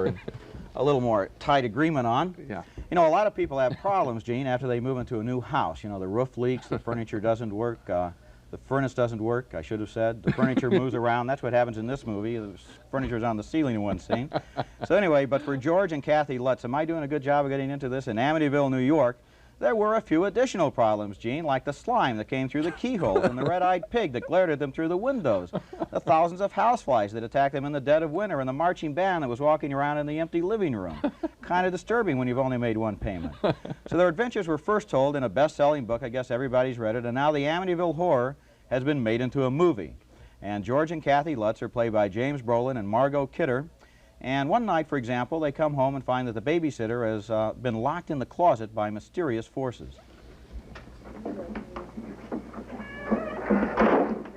in a little more tight agreement on. Yeah. You know, a lot of people have problems, Gene, after they move into a new house. You know, the roof leaks, the furniture doesn't work, the furnace doesn't work, I should have said. The furniture moves around. That's what happens in this movie. The furniture's on the ceiling in one scene. So anyway, but for George and Kathy Lutz, am I doing a good job of getting into this? In Amityville, New York, there were a few additional problems, Gene, like the slime that came through the keyholes and the red-eyed pig that glared at them through the windows, the thousands of houseflies that attacked them in the dead of winter, and the marching band that was walking around in the empty living room. Kind of disturbing when you've only made one payment. So their adventures were first told in a best-selling book. I guess everybody's read it, and now the Amityville Horror has been made into a movie. And George and Kathy Lutz are played by James Brolin and Margot Kidder. And one night, for example, they come home and find that the babysitter has been locked in the closet by mysterious forces. Now,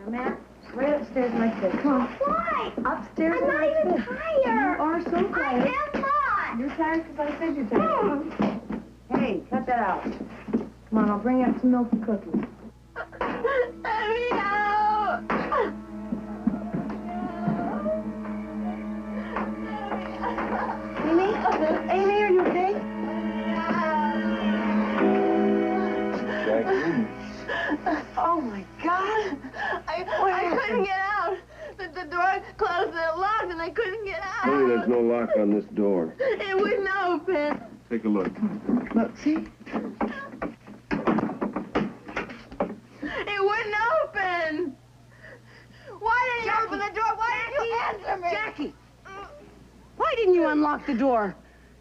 Matt, right upstairs like this. Come on. Why? Upstairs I'm not like even this. tired. You are so tired. I am not. You're tired because I said you're tired. Hey, cut that out. Come on, I'll bring you up some milk and cookies. Let me out. Amy? Amy, are you okay? Jackie? Oh, my God. I couldn't get out. The door closed and it locked and I couldn't get out. Honey, there's no lock on this door. It wouldn't open. Take a look. Look, see? It wouldn't open. Why didn't you open the door? Why didn't you answer me? Jackie! Why didn't you unlock the door?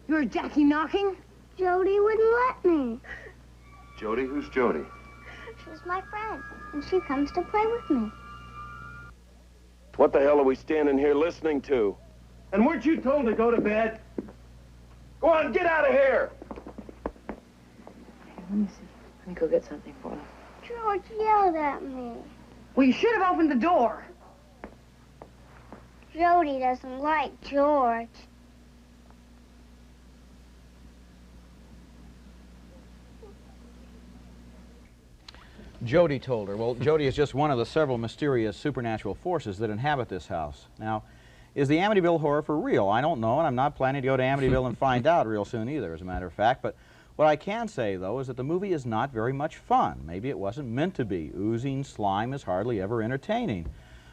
You heard Jackie knocking? Jody wouldn't let me. Jody? Who's Jody? She's my friend, and she comes to play with me. What the hell are we standing here listening to? And weren't you told to go to bed? Go on, get out of here! Let me see. Let me go get something for you. George yelled at me. Well, you should have opened the door. Jody doesn't like George. Jody told her. Well, Jody is just one of the several mysterious supernatural forces that inhabit this house. Now, is the Amityville Horror for real? I don't know, and I'm not planning to go to Amityville and find out real soon either, as a matter of fact. But what I can say, though, is that the movie is not very much fun. Maybe it wasn't meant to be. Oozing slime is hardly ever entertaining.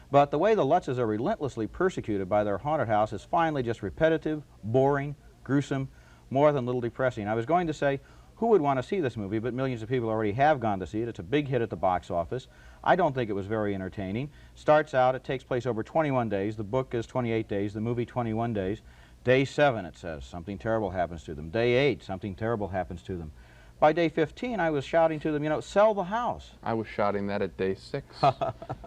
But the way the Lutzes are relentlessly persecuted by their haunted house is finally just repetitive, boring, gruesome, more than a little depressing. I was going to say, who would want to see this movie? But millions of people already have gone to see it. It's a big hit at the box office. I don't think it was very entertaining. Starts out, it takes place over 21 days. The book is 28 days, the movie 21 days. Day 7, it says, something terrible happens to them. Day 8, something terrible happens to them. By day 15, I was shouting to them, you know, sell the house. I was shouting that at day 6.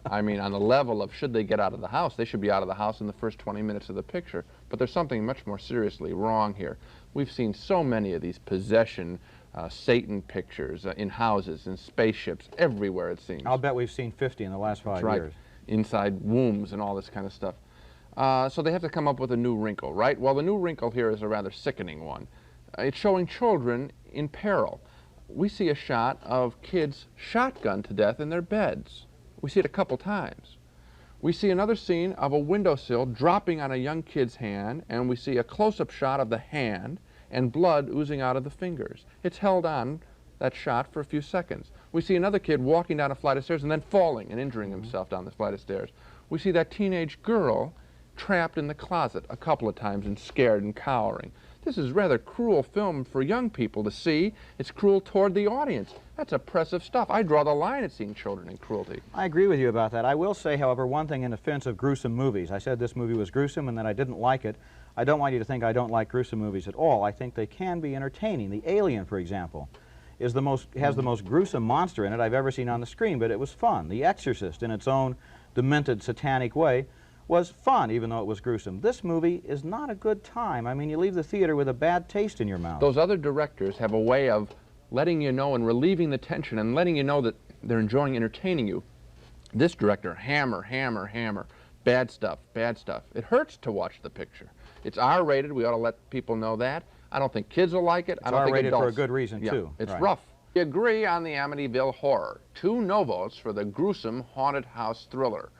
I mean, on the level of should they get out of the house, they should be out of the house in the first 20 minutes of the picture. But there's something much more seriously wrong here. We've seen so many of these possession Satan pictures in houses, in spaceships, everywhere it seems. I'll bet we've seen 50 in the last 5 years. Inside wombs and all this kind of stuff. So they have to come up with a new wrinkle, right? Well, the new wrinkle here is a rather sickening one. It's showing children in peril. We see a shot of kids shotgunned to death in their beds. We see it a couple times. We see another scene of a windowsill dropping on a young kid's hand, and we see a close-up shot of the hand and blood oozing out of the fingers. It's held on, that shot, for a few seconds. We see another kid walking down a flight of stairs and then falling and injuring himself down the flight of stairs. We see that teenage girl trapped in the closet a couple of times and scared and cowering. This is rather cruel film for young people to see. It's cruel toward the audience. That's oppressive stuff. I draw the line at seeing children in cruelty. I agree with you about that. I will say, however, one thing in defense of gruesome movies. I said this movie was gruesome and that I didn't like it. I don't want you to think I don't like gruesome movies at all. I think they can be entertaining. The Alien, for example, has the most gruesome monster in it I've ever seen on the screen, but it was fun. The Exorcist, in its own demented, satanic way, was fun, even though it was gruesome. This movie is not a good time. I mean, you leave the theater with a bad taste in your mouth. Those other directors have a way of letting you know and relieving the tension and letting you know that they're enjoying entertaining you. This director, hammer, hammer, hammer. Bad stuff, bad stuff. It hurts to watch the picture. It's R-rated. We ought to let people know that. I don't think kids will like it. I don't think adults. It's R-rated for a good reason, too. It's rough. We agree on the Amityville Horror. 2 no votes for the gruesome haunted house thriller.